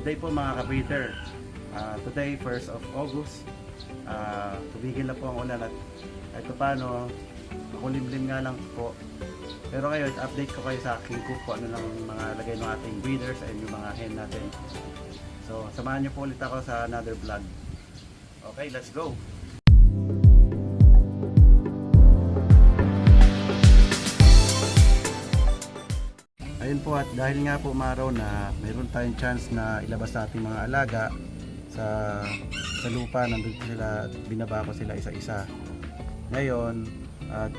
day po mga ka-breeder. Today, 1st of August. Tumigil na po ang ulan at ito paano, makulimlim nga lang po. Pero ngayon, update ko kayo sa aking coop kung ano lang mga lagay ng ating breeders and yung mga hen natin. So, samahan niyo po ulit ako sa another vlog. Okay, let's go! Ayun po, at dahil nga po umaraw na mayroon tayong chance na ilabas sa ating mga alaga sa lupa, nandun sila, binaba ko sila isa-isa. Ngayon,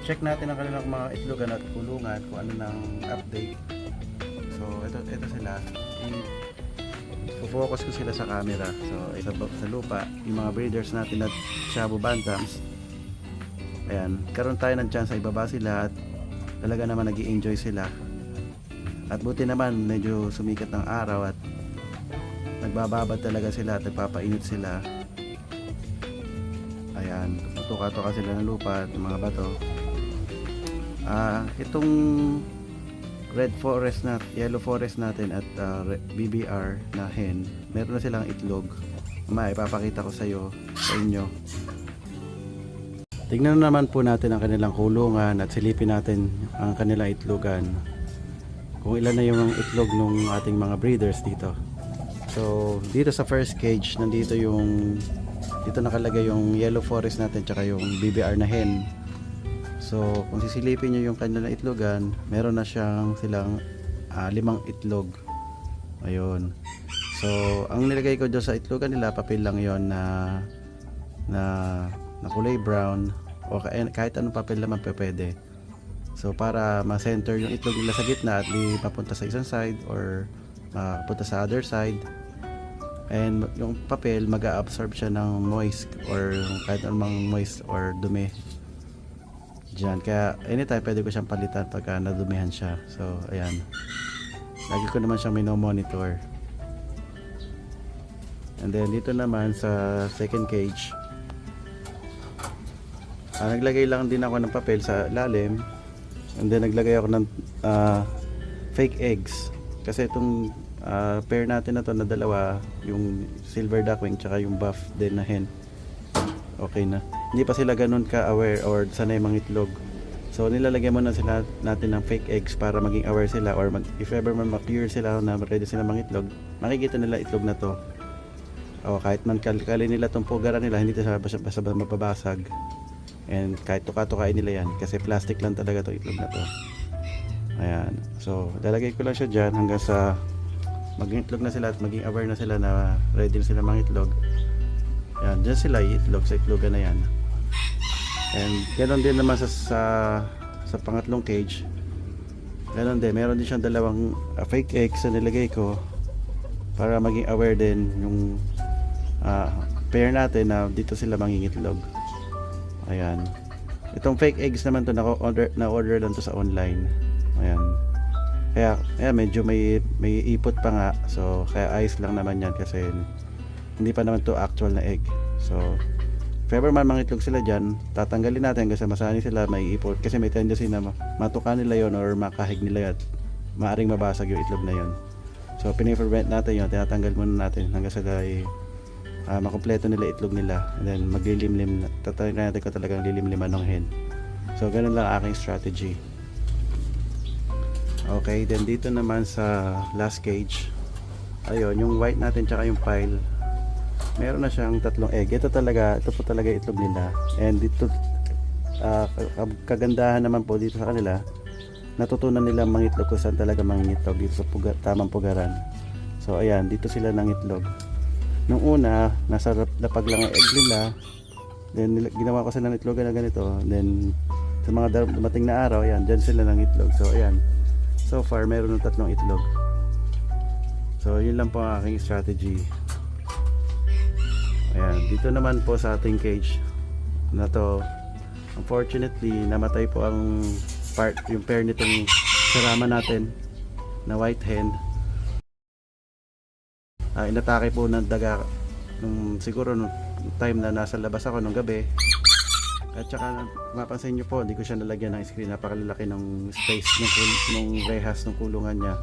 check natin ang kanilang mga itlogan at kulungan kung ano ng update. So ito sila, focus ko sila sa camera. So sa lupa, yung mga breeders natin at Shabu Bantams, ayan, karoon tayo ng chance sa ibaba sila at talaga naman nag-i-enjoy sila. At buti naman medyo sumikat ng araw at nagbababad talaga sila at nagpapainit sila. Ayan, tuka-tuka sila ng lupa at mga bato. Itong red forest na yellow forest natin at BBR na hen, meron na silang itlog. Ipapakita ko sa inyo. Tingnan naman po natin ang kanilang kulungan at silipin natin ang kanilang itlogan. Kung ilan na yung itlog ng ating mga breeders dito. So dito sa first cage, dito nakalagay yung yellow forest natin tsaka yung BBR na hen. So kung sisilipin nyo yung kanilang itlogan, meron na silang 5 itlog. Ayun. So ang nilagay ko dyan sa itlogan nila, papel lang yon na kulay brown o kahit anong papel naman pwede. So para ma-center yung itlog nila sa gitna at di papunta sa isang side or papunta sa other side. And yung papel mag-a-absorb siya ng moist or kahit anong moist or dumi dyan. Kaya anytime pwede ko siyang palitan pagka nadumihan siya. So ayan, lagi ko naman siyang monitor. And then dito naman sa second cage, naglagay lang din ako ng papel sa lalim. And then naglagay ako ng fake eggs kasi itong pair natin na to na dalawa, yung silver duckling tsaka yung buff din na hen, okay na, hindi pa sila ganun ka-aware or sanay mangitlog. So nilalagyan muna sila natin ng fake eggs para maging aware sila or if ever man ma-clear sila na ready sila mangitlog, makikita nila itlog na to. O kahit man kalkalin nila tong pugaran nila, hindi sila basta mapabasag. And kahit tuka-tukain nila yan kasi plastic lang talaga to itlog na to. Ayan, so lalagay ko lang siya dyan hanggang sa maging itlog na sila at maging aware na sila na ready na sila mangitlog. Ayan, dyan sila itlog sa itlogan na yan. And ganoon din naman sa pangatlong cage, ganoon din, meron din siyang dalawang fake eggs na nilagay ko para maging aware din yung pair natin na dito sila mangingitlog. Ayan. Itong fake eggs naman to na-order lang to sa online. Ayan. Kaya medyo may ipot pa nga. So kaya ayos lang naman yan kasi hindi pa naman to actual na egg. So if ever man mangitlog sila dyan, tatanggalin natin kasi masanay sila may ipot. Kasi may tendency na matukan nila yon or makahig nila at maaring mabasag yung itlog na yon. So pini-prevent natin yon, tinatanggal muna natin hanggang sa makumpleto nila itlog nila. And then maglilimlim, tatry natin ko talagang lilimliman ng hen. So ganun lang aking strategy. Okay, then dito naman sa last cage, ayun, yung white natin tsaka yung pile, meron na siyang 3 egg. Ito po talaga itlog nila. And dito kagandahan naman po dito sa kanila, natutunan nila mangitlog kung saan talaga mangitlog dito sa tamang pugaran. So ayan, dito sila nangitlog. Nung una, nasa lapag lang ang egg nila. Then ginawa ko sila ng itlogan na ganito. Then sa mga dumating na araw, ayan, dyan sila ng itlog. So ayan, so far meron ng 3 itlog. So yun lang po ang aking strategy. Ayan, dito naman po sa ating cage na to, unfortunately namatay po ang yung pair nitong sarama natin na white hen. Inatake po ng daga siguro nung time na nasa labas ako nung gabi. At saka mapansin nyo po, hindi ko siya nalagyan ng screen. Napakalalaki ng space ng rehas ng kulungan niya.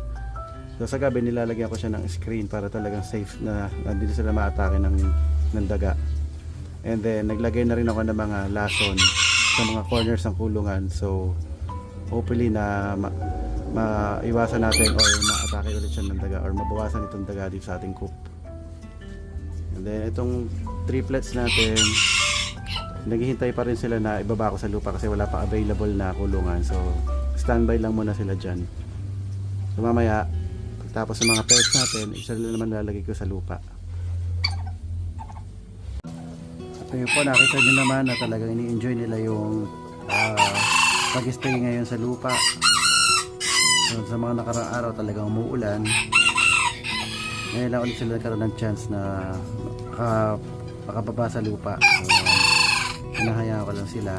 So sa gabi nilalagyan ko siya ng screen para talagang safe na hindi sila maatake ng daga. And then naglagay na rin ako ng mga lason sa mga corners ng kulungan. So hopefully na maiwasan natin or maatake ulit siya ng daga or mabawasan itong daga dito sa ating coop. And then itong triplets natin, naghihintay pa rin sila na ibaba ko sa lupa kasi wala pa available na kulungan. So standby lang muna sila dyan. So mamaya tapos sa mga pets natin, isa na naman lalagay ko sa lupa. At yun po, nakita nyo naman na talagang ini-enjoy nila yung pag-stay ngayon sa lupa. So, sa mga nakaraang araw talagang umuulan. Ngayon lang ulit sila nagkaroon ng chance na makababa sa lupa. So, hinahayaan ko lang sila.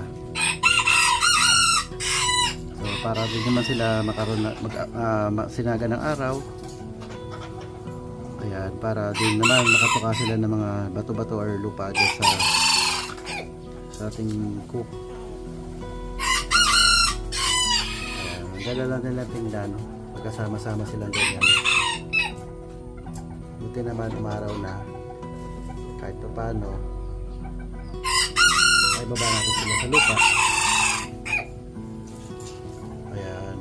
So, para din naman sila makaroon sinaga ng araw. Ayan, para din naman makatuka sila ng mga bato-bato or lupa dyan sa ating coop. Ayan, dala lang nila tingnan, no? Magkasama-sama silang ganyan. Buti naman umaraw na, kahit pa paano ay baba natin sila sa lupa. Ayan.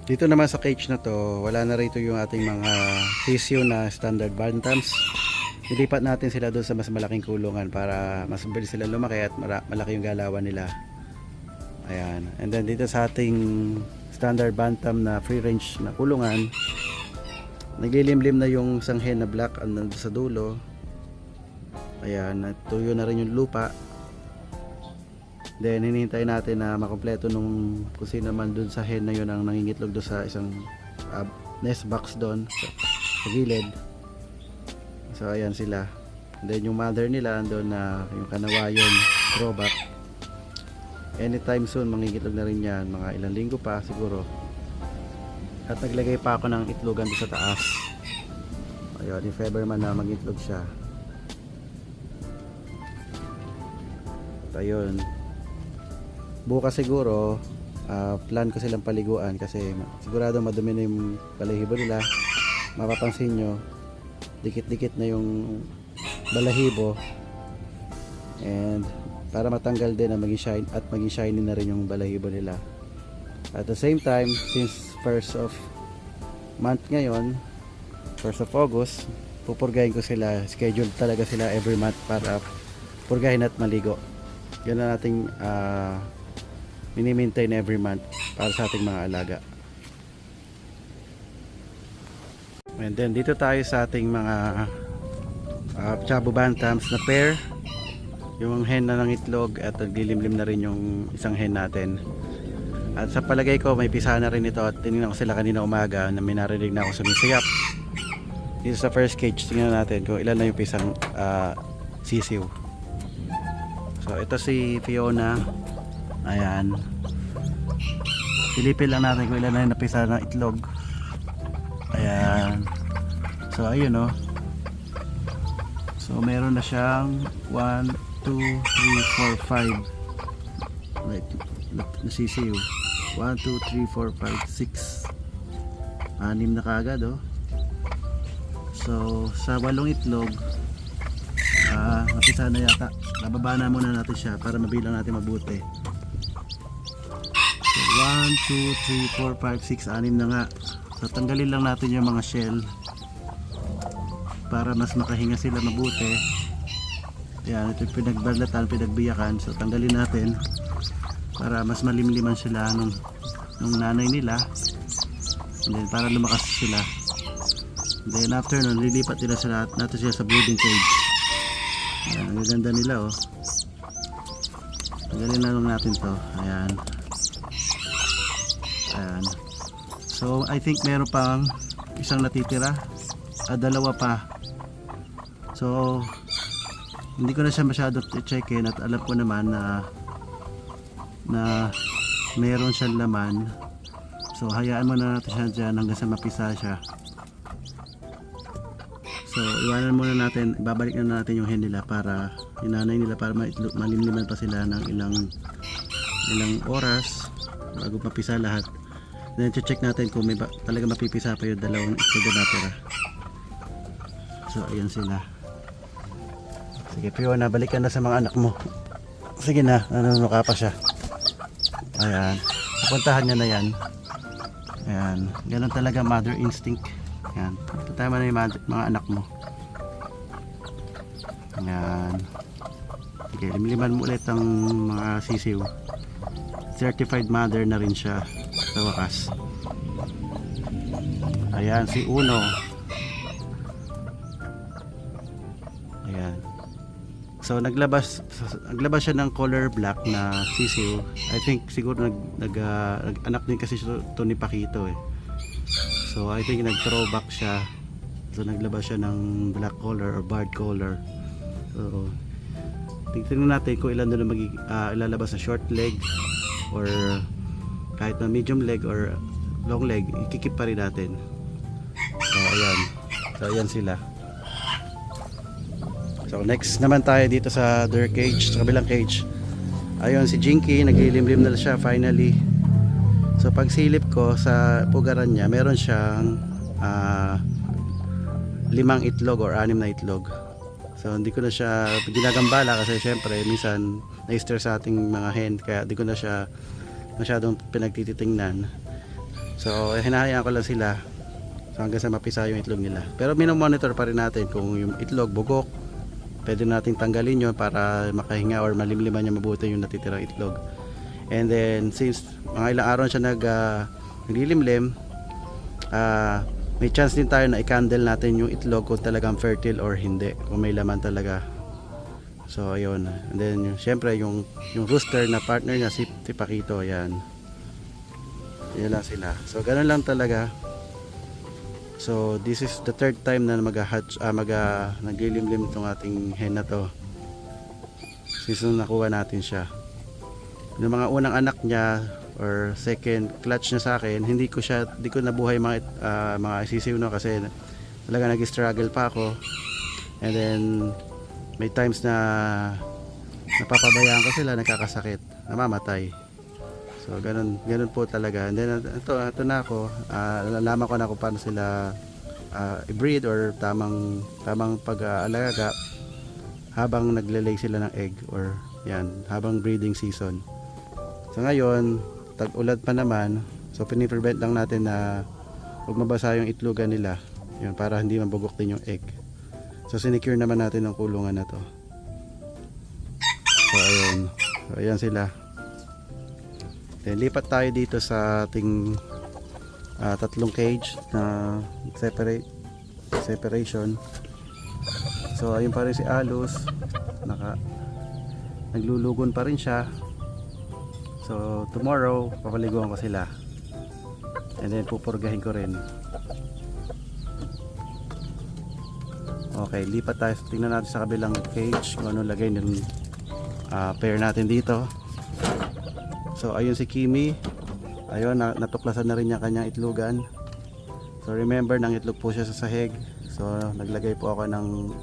Dito naman sa cage na to, wala na rito yung ating mga sisyo na standard bantams. Nilipat natin sila doon sa mas malaking kulungan para mas mabilis sila lumaki at malaki yung galawan nila. Ayan. And then dito sa ating standard bantam na free range na kulungan, naglilimlim na yung isang hen na black nandun sa dulo. Ayan, natuyo na rin yung lupa. Then hinihintay natin na makompleto nung kung sino naman dun sa hen na yun ang nangingitlog doon sa isang nest box doon sa gilid. So ayan sila. And then yung mother nila andun na yung kanawayon throwback. Anytime soon mangingitlog na rin yan, mga ilang linggo pa siguro. At naglagay pa ako ng itlogan doon sa taas. Ayun, if ever man na mangitlog siya. At ayun, bukas siguro plan ko silang paliguan kasi sigurado madumi na yung balahibo nila. Mapapansin nyo, dikit-dikit na yung balahibo, and para matanggal din na maging shiny na rin yung balahibo nila. At the same time, since 1st of month ngayon, 1st of August, pupurgahin ko sila. Schedule talaga sila every month para purgahin at maligo. Yan na nating mini-maintain every month para sa ating mga alaga. And then dito tayo sa ating mga Chabo Bantams na pair. Yung hen na ng itlog at naglilimlim na rin yung isang hen natin. At sa palagay ko may pisa na rin ito, at tinignan ko sila kanina umaga na may narinig na ako sumisiyap. Dito sa first cage, tingnan natin kung ilan na yung pisang sisiw. So ito si Fiona. Ayan, silipin lang natin kung ilan na yung napisa ng itlog. Ayan, so ayun o. So meron na siyang 1, 2, 3, 4, 5. Wait, nasisiyo. 1, 2, 3, 4, 5, 6. 6 na kaagad o. So sa 8 itlog, napisa na yata. Nababa na muna natin siya para mabilang natin mabuti. 1, 2, 3, 4, 5, 6, 6 na nga. So tanggalin lang natin yung mga shell para mas makahinga sila mabuti. Yan, ito yung pinagbalatan, pinagbiyakan. So tanggalin natin para mas malimliman sila nung nanay nila. And then para lumakas sila. And then after nun, lilipat nila natin sila sa brooding cage. Yan, ang ganda nila oh. Tanggalin na lang natin to. Ayan. Ayan. So I think meron pang isang natitira, dalawa pa. So hindi ko na siya masyado checkin at alam ko naman na meron siyang laman. So hayaan mo na natin siya dyan hanggang sa mapisa siya. So So iwanan muna natin, ibabalik na natin yung hen nila para yung nanay nila para malimliman pa sila ng ilang oras bago mapisa lahat. Then check natin kung may talaga mapipisa pa yung dalawang itlog na natira. So ayan sila. Sige Fiona, balikan na sa mga anak mo. Sige na, nanunuka pa siya. Ayan, pupuntahan niya na yan. Ayan, ganun talaga mother instinct. Ayan, tama na yung mga anak mo. Ayan. Sige, limliman mo ulit ang mga sisiw. Certified mother na rin siya sa wakas. Ayan, si Uno. Ayan. So naglabas siya ng color black na sisiw. I think siguro nag-anak din kasi ito ni Pakito eh. So I think nag-throwback siya. So naglabas siya ng black color or barred color. So tingnan natin kung ilan doon ilalabas na short leg or kahit na medium leg or long leg, ikikip pa rin natin. So ayan. So ayan sila. So next naman tayo dito sa their cage, sa kabilang cage. Ayun si Jinky, naglilimlim na siya finally. So pag silip ko sa pugaran niya, meron siyang 5 itlog or 6 na itlog. So hindi ko na siya ginagambala kasi syempre minsan na-stress sa ating mga hen, kaya hindi ko na siya masyadong pinagtititingnan. So hinahayaan ko lang sila hanggang sa mapisa yung itlog nila. Pero minomonitor pa rin natin kung yung itlog bugok, pwede natin tanggalin yun para makahinga or malimliman niya mabuti yung natitirang itlog. And then since mga ilang araw siya naglilimlim, may chance din tayo na i-candle natin yung itlog kung talagang fertile or hindi, kung may laman talaga. So ayun. And then syempre yung rooster na partner niya si Pakito, ayan. Yan lang sila. So ganun lang talaga. So this is the third time na naglilimlim itong ating hen na to since nung nakuha natin siya. Yung mga unang anak niya or second clutch niya sa akin, hindi ko nabuhay mga sisiw no, kasi talaga nag-struggle pa ako. And then may times na napapabayaan ko sila, nagkakasakit, namamatay. So ganun po talaga. And then ito na ako, nalalaman ko na kung paano sila i-breed or tamang pag-aalaga habang nagle-lay sila ng egg or yan, habang breeding season. So ngayon, tag-ulan pa naman, so pini-prevent lang natin na huwag mabasa yung itlogan nila, yun, para hindi mabugok din yung egg. So sinecure naman natin ang kulungan na to. So ayun, so ayan sila. Then lipat tayo dito sa ating tatlong cage na separation. So ayun pa rin si Alus, naglulugon pa rin siya. So tomorrow papaliguan ko sila. And then pupurgahin ko rin. Okay, lipat tayo. Tingnan natin sa kabilang cage kung ano lagay ng pair natin dito. So ayun si Kimi. Ayun, natuklasan na rin niya kanyang itlogan. So remember, nang itlog po siya sa sahig. So naglagay po ako ng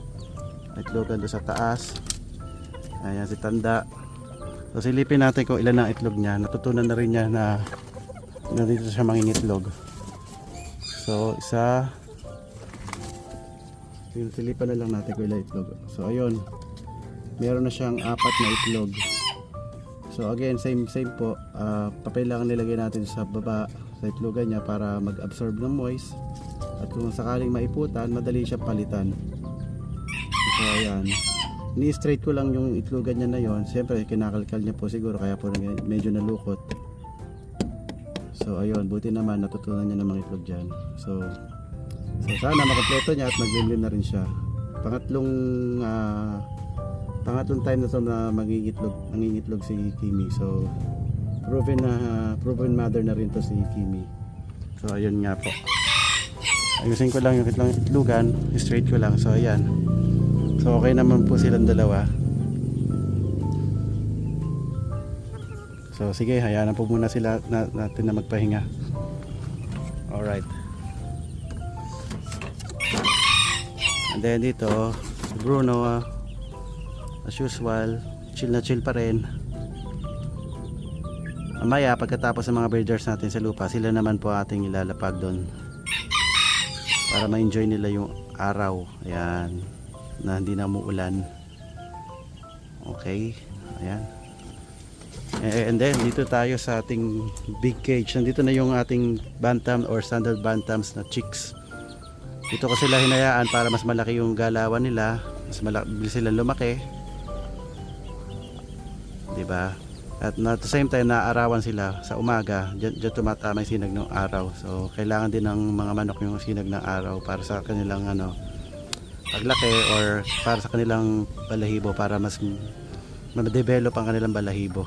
itlogan doon sa taas. Ayan si Tanda. So silipin natin kung ilan ang itlog niya. Natutunan na rin niya na dito siya mangingitlog. So isa, silipan na lang natin kung ilan itlog. So ayun, meron na siyang 4 na itlog. So again, same po, papel lang nilagay natin sa baba sa itlogan niya para mag-absorb ng moist, at kung sakaling maiputan, madali siya palitan. So ayan, ni-straight ko lang yung itlogan niya na yon. Siyempre kinakalkal niya po siguro, kaya po medyo nalukot. So ayun, buti naman natutunan niya ng mga itlog dyan. So sana makompleto niya at maglimlim na rin siya. Pangatlong time na to na nangingitlog si Kimi. So proven mother na rin to si Kimi. So ayun nga po, ayusin ko lang yung itlogan, straight ko lang. So ayan, so okay naman po silang dalawa. So sige, hayaan na po muna sila natin na magpahinga. Alright. And then dito si Bruno, as usual, chill na chill pa rin. Mamaya pagkatapos ng mga breeders natin sa lupa, sila naman po ating ilalapag doon para ma-enjoy nila yung araw. Ayan, na hindi na umuulan. Okay, ayan. And then dito tayo sa ating big cage. Nandito na yung ating bantam or standard bantams na chicks. Dito ko sila hinayaan para mas malaki yung galawan nila, mas malaki sila lumaki, diba? At at the same time naaarawan sila sa umaga. Diyan tumatama yung sinag ng araw. So kailangan din ng mga manok yung sinag ng araw para sa kanilang paglaki or para sa kanilang balahibo, para mas ma-develop ang kanilang balahibo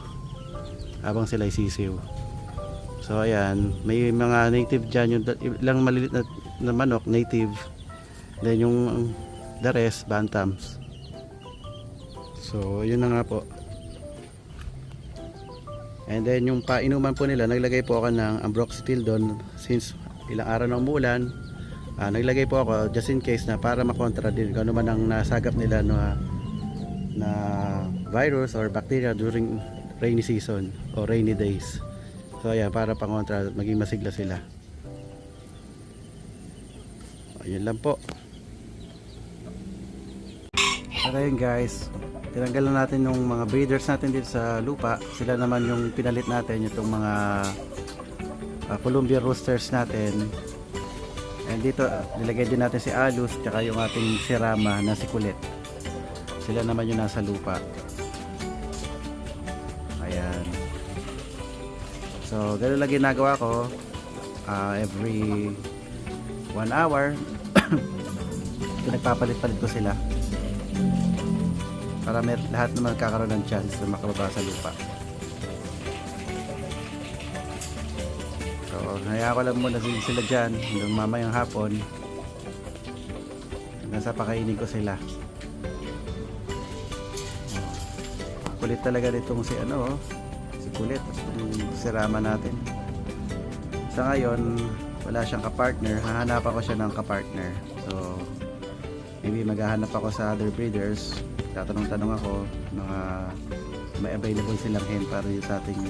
habang sila sisiw. So ayan, may mga native dyan, yung ilang malilit na manok native, then yung the rest bantams. So yun na nga po. And then yung painuman po nila, naglagay po ako ng ambroxetil doon since ilang araw na umulan. Naglagay po ako just in case na para makontra din kung ano man ang nasagap nila na virus or bacteria during rainy season or rainy days. So ayan, para pangontra, maging masigla sila. Ayun lang po. Okay guys, tinanggal na natin yung mga breeders natin dito sa lupa. Sila naman yung pinalit natin, itong mga Colombian roosters natin. And dito nilagay din natin si Alus tsaka yung ating sirama na si Kulit. Sila naman yung nasa lupa. Ayan. So ganun lang ginagawa ko, every 1 hour pinagpapalit-palit ko sila para lahat naman kakaroon ng chance na makababa sa lupa. So hayaan ko lang muna sila dyan hanggang mamayang hapon, hanggang sa pakainin ko sila. Kulit talaga nitong si Kulit, itong sirama natin. Sa ngayon wala siyang kapartner, hahanapan ko siya ng kapartner. So maybe maghahanap ako sa other breeders, tatanong-tanong ako mga may available silang hen para sa ating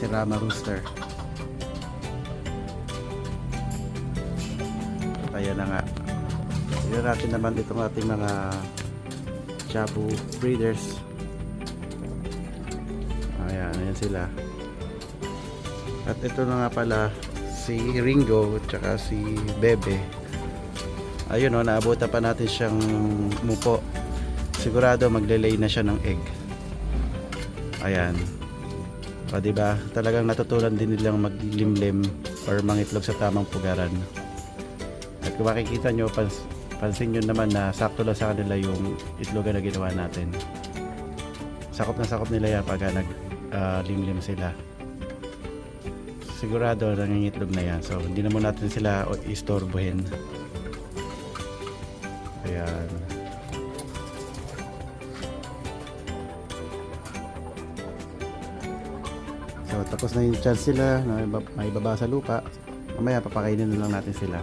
sirama rooster. Ayan na nga, tignan natin naman itong ating mga chabu breeders. Ayan sila. At ito na nga pala si Ringo at saka si Bebe. Ayun naabutan pa natin siyang mupo. Sigurado magle-lay na siya ng egg. Ayan. O diba, talagang natutulan din nilang maglimlim or mangitlog sa tamang pugaran. At kung makikita nyo, pansin nyo naman na sakto lang sa kanila yung itlogan na ginawa natin. Sakop na sakop nila yan pag limlim sila. Sigurado nangingitlog na yan. So hindi na muna natin sila istorbohin. Ayan. So tapos na yung chance sila na may baba sa lupa. Mamaya papakainin na lang natin sila.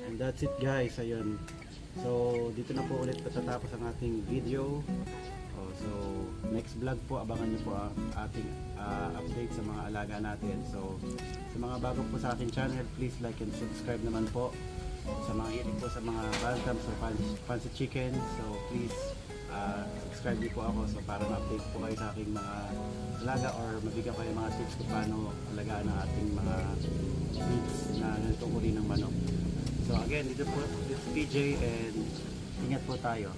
And that's it guys. Ayun. So dito na po ulit patatapos ang ating video. So next vlog po, abangan niyo po ang ating update sa mga alaga natin. So sa mga bago po sa ating channel, please like and subscribe naman po. Sa mga hilig po sa mga bantams o fancy chicken, so please subscribe niyo po ako so para ma-update po kayo sa aking mga alaga or mabigyan kayo mga tips kung paano alagaan ang ating mga breeds na ganitong uri ng manok. So again, dito po, this is PJ and ingat po tayo.